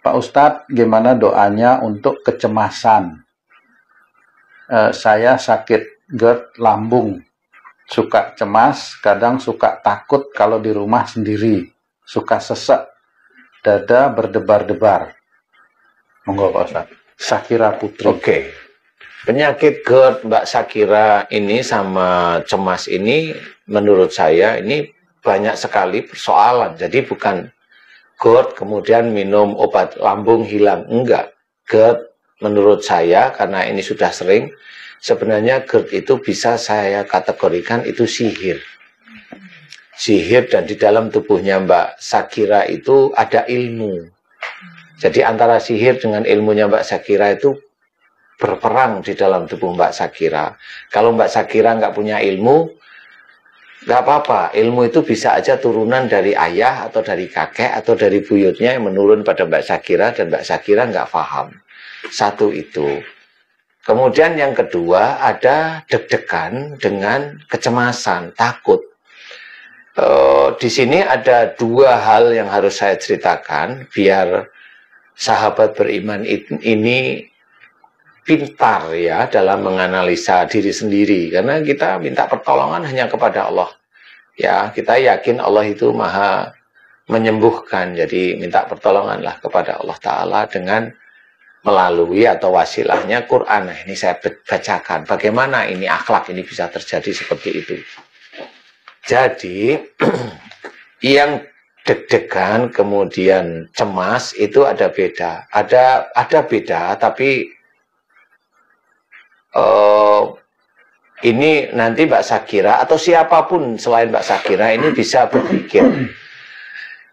Pak Ustadz, gimana doanya untuk kecemasan? Saya sakit GERD lambung, suka cemas, kadang suka takut kalau di rumah sendiri, suka sesek, dada berdebar-debar. Monggo Pak Ustadz. Sakira Putri. Oke. Penyakit GERD Mbak Sakira ini sama cemas ini menurut saya ini banyak sekali persoalan. Jadi bukan GERD kemudian minum obat lambung hilang. Enggak. GERD menurut saya karena ini sudah sering, sebenarnya GERD itu bisa saya kategorikan itu sihir. Sihir, dan di dalam tubuhnya Mbak Sakira itu ada ilmu. Jadi antara sihir dengan ilmunya Mbak Sakira itu berperang di dalam tubuh Mbak Sakira. Kalau Mbak Sakira nggak punya ilmu, nggak apa-apa. Ilmu itu bisa aja turunan dari ayah atau dari kakek atau dari buyutnya yang menurun pada Mbak Sakira dan Mbak Sakira nggak paham. Satu itu. Kemudian yang kedua ada deg-degan dengan kecemasan, takut. Di sini ada dua hal yang harus saya ceritakan biar sahabat beriman ini pintar ya dalam menganalisa diri sendiri, karena kita minta pertolongan hanya kepada Allah. Ya, kita yakin Allah itu maha menyembuhkan, jadi minta pertolonganlah kepada Allah Ta'ala dengan melalui atau wasilahnya Quran. Nah, ini saya bacakan bagaimana ini akhlak ini bisa terjadi seperti itu. Jadi yang deg-degan kemudian cemas itu ada beda, ada beda, tapi ini nanti Mbak Sakira atau siapapun selain Mbak Sakira ini bisa berpikir.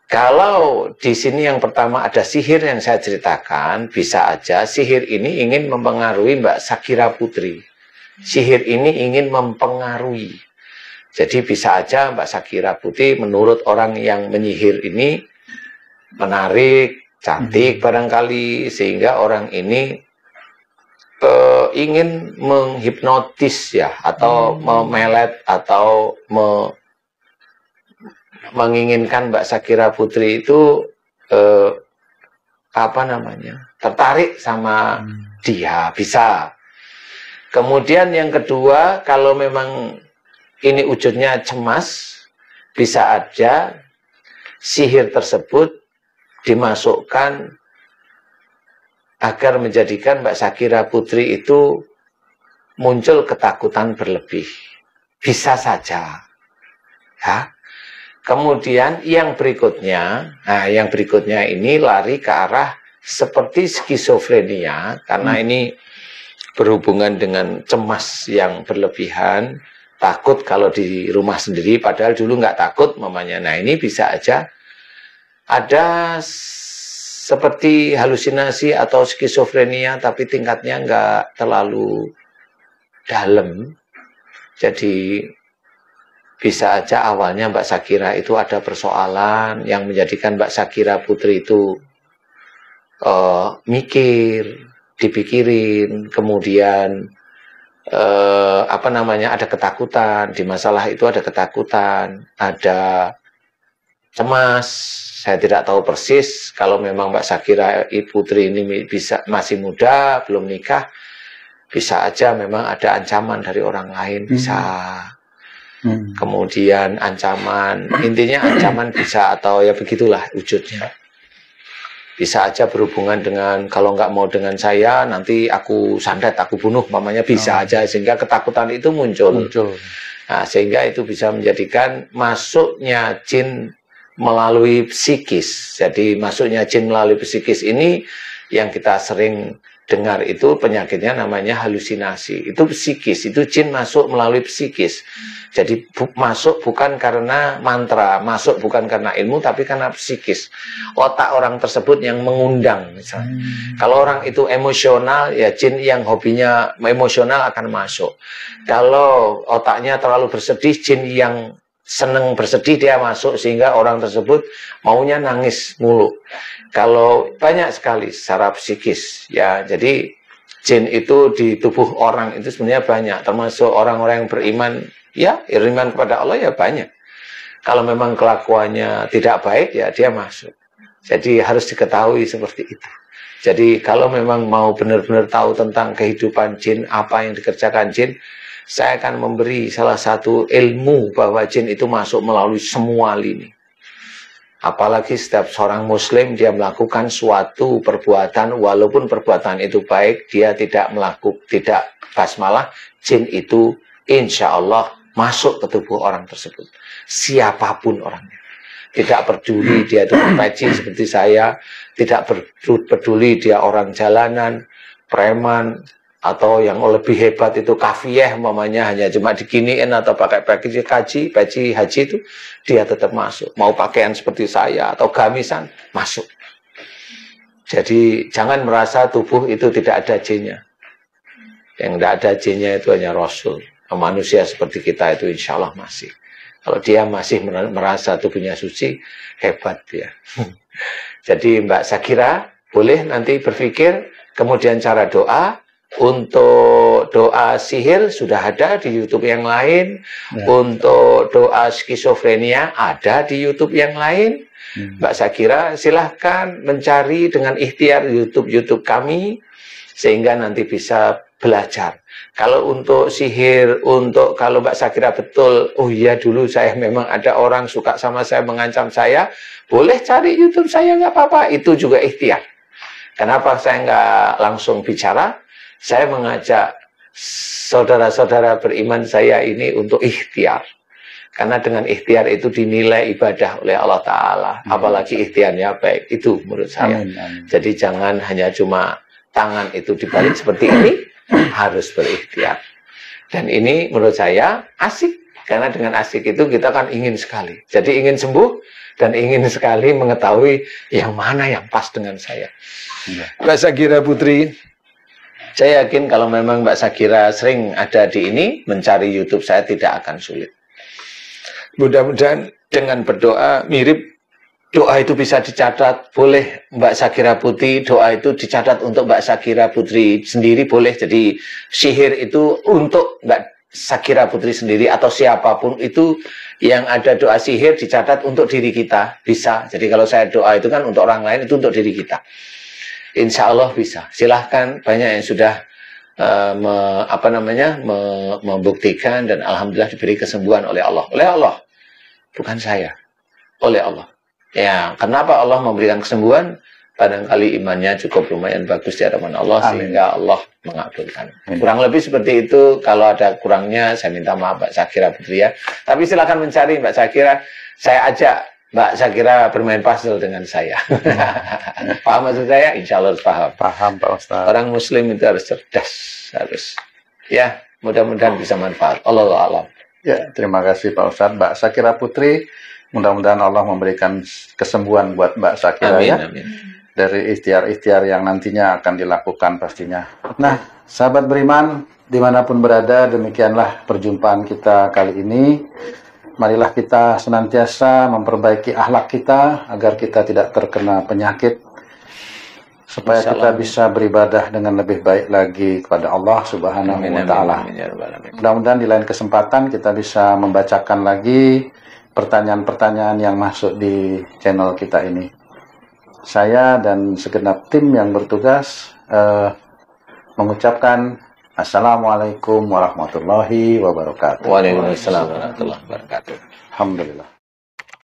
Kalau di sini yang pertama ada sihir yang saya ceritakan, bisa aja sihir ini ingin mempengaruhi Mbak Sakira Putri. Sihir ini ingin mempengaruhi. Jadi bisa aja Mbak Sakira Putri menurut orang yang menyihir ini menarik, cantik barangkali, sehingga orang ini ingin menghipnotis ya, atau memelet atau menginginkan Mbak Sakira Putri itu tertarik sama dia, bisa. Kemudian yang kedua, kalau memang ini wujudnya cemas, bisa aja sihir tersebut dimasukkan agar menjadikan Mbak Sakira Putri itu muncul ketakutan berlebih. Bisa saja. Ya. Kemudian yang berikutnya, yang berikutnya ini lari ke arah seperti skizofrenia, karena ini berhubungan dengan cemas yang berlebihan, takut kalau di rumah sendiri, padahal dulu nggak takut mamanya. Nah ini bisa aja ada seperti halusinasi atau skizofrenia, tapi tingkatnya nggak terlalu dalam. Jadi bisa aja awalnya Mbak Sakira itu ada persoalan yang menjadikan Mbak Sakira Putri itu mikir, dipikirin, kemudian ada ketakutan, di masalah itu ada ketakutan, ada cemas. Saya tidak tahu persis kalau memang Mbak Sakira Putri ini masih muda, belum nikah, bisa aja memang ada ancaman dari orang lain, bisa. Kemudian ancaman, intinya ancaman bisa, atau ya begitulah wujudnya. Bisa aja berhubungan dengan kalau nggak mau dengan saya nanti aku santet, aku bunuh, mamanya bisa aja, sehingga ketakutan itu muncul. Nah, sehingga itu bisa menjadikan masuknya jin melalui psikis. Jadi masuknya jin melalui psikis ini yang kita sering dengar itu penyakitnya namanya halusinasi. Itu psikis, itu jin masuk melalui psikis. Jadi masuk bukan karena mantra, masuk bukan karena ilmu, tapi karena psikis. Otak orang tersebut yang mengundang misalnya. Kalau orang itu emosional, ya jin yang hobinya emosional akan masuk. Kalau otaknya terlalu bersedih, jin yang seneng bersedih dia masuk, sehingga orang tersebut maunya nangis mulu. Kalau banyak sekali secara psikis ya, jadi jin itu di tubuh orang itu sebenarnya banyak, termasuk orang-orang yang beriman ya, beriman kepada Allah ya banyak. Kalau memang kelakuannya tidak baik ya dia masuk. Jadi harus diketahui seperti itu. Jadi kalau memang mau benar-benar tahu tentang kehidupan jin, apa yang dikerjakan jin, saya akan memberi salah satu ilmu bahwa jin itu masuk melalui semua lini. Apalagi setiap seorang muslim dia melakukan suatu perbuatan, walaupun perbuatan itu baik, dia tidak basmalah, jin itu insya Allah masuk ke tubuh orang tersebut. Siapapun orangnya. Tidak peduli dia itu peci seperti saya, tidak peduli dia orang jalanan, preman, atau yang lebih hebat itu kafiyeh, umpamanya hanya cuma diginiin atau pakai peci haji itu, dia tetap masuk. Mau pakaian seperti saya atau gamisan, masuk. Jadi jangan merasa tubuh itu tidak ada jinnya. Yang tidak ada jinnya itu hanya Rasul. Manusia seperti kita itu insya Allah masih. Kalau dia masih merasa tubuhnya suci, hebat dia. Jadi Mbak Shakira boleh nanti berpikir, kemudian cara doa, untuk doa sihir sudah ada di YouTube yang lain, untuk doa skizofrenia ada di YouTube yang lain. Mbak Shakira silahkan mencari dengan ikhtiar YouTube kami, sehingga nanti bisa belajar. Kalau untuk sihir, kalau Mbak Shakira betul, oh iya dulu saya memang ada orang suka sama saya, mengancam saya, boleh cari YouTube saya, nggak apa-apa, itu juga ikhtiar. Kenapa saya nggak langsung bicara? Saya mengajak saudara-saudara beriman saya ini untuk ikhtiar. Karena dengan ikhtiar itu dinilai ibadah oleh Allah Ta'ala. Apalagi ikhtiarnya baik, itu menurut saya. Amin. Jadi jangan hanya cuma tangan itu dibalik seperti ini, harus berikhtiar. Dan ini menurut saya asik, karena dengan asik itu kita kan ingin sekali. Jadi ingin sembuh dan ingin sekali mengetahui yang mana yang pas dengan saya. Mbak Shakira Putri, saya yakin kalau memang Mbak Shakira sering ada di ini, mencari YouTube saya tidak akan sulit. Mudah-mudahan dengan berdoa mirip. Doa itu bisa dicatat, boleh Mbak Shakira Putri, doa itu dicatat untuk Mbak Shakira Putri sendiri, boleh. Jadi sihir itu untuk Mbak Shakira Putri sendiri atau siapapun itu yang ada doa sihir dicatat untuk diri kita, bisa. Jadi kalau saya doa itu kan untuk orang lain, itu untuk diri kita. Insya Allah bisa. Silahkan, banyak yang sudah membuktikan dan alhamdulillah diberi kesembuhan oleh Allah. Oleh Allah, bukan saya. Oleh Allah. Ya, kenapa Allah memberikan kesembuhan? Barangkali imannya cukup lumayan bagus di hadapan Allah. Amin. Sehingga Allah mengabulkan. Amin. Kurang lebih seperti itu. Kalau ada kurangnya, saya minta maaf Mbak Shakira Putri ya. Tapi silakan mencari Mbak Shakira. Saya ajak Mbak Shakira bermain puzzle dengan saya. Paham maksud saya? Insya Allah harus paham. Paham Pak Ustaz. Orang Muslim itu harus cerdas, harus. Ya, mudah-mudahan bisa manfaat. Allahu a'lam. Ya, terima kasih Pak Ustaz. Mbak Shakira Putri, mudah-mudahan Allah memberikan kesembuhan buat Mbak Shakira. Amin, ya. Amin. Dari ikhtiar-ikhtiar yang nantinya akan dilakukan pastinya. Nah, sahabat beriman, dimanapun berada, demikianlah perjumpaan kita kali ini. Marilah kita senantiasa memperbaiki akhlak kita, agar kita tidak terkena penyakit, supaya kita bisa beribadah dengan lebih baik lagi kepada Allah Subhanahu wa Ta'ala. Mudah-mudahan di lain kesempatan kita bisa membacakan lagi pertanyaan-pertanyaan yang masuk di channel kita ini. Saya dan segenap tim yang bertugas mengucapkan Assalamualaikum warahmatullahi wabarakatuh. Waalaikumsalam warahmatullahi wabarakatuh. Alhamdulillah.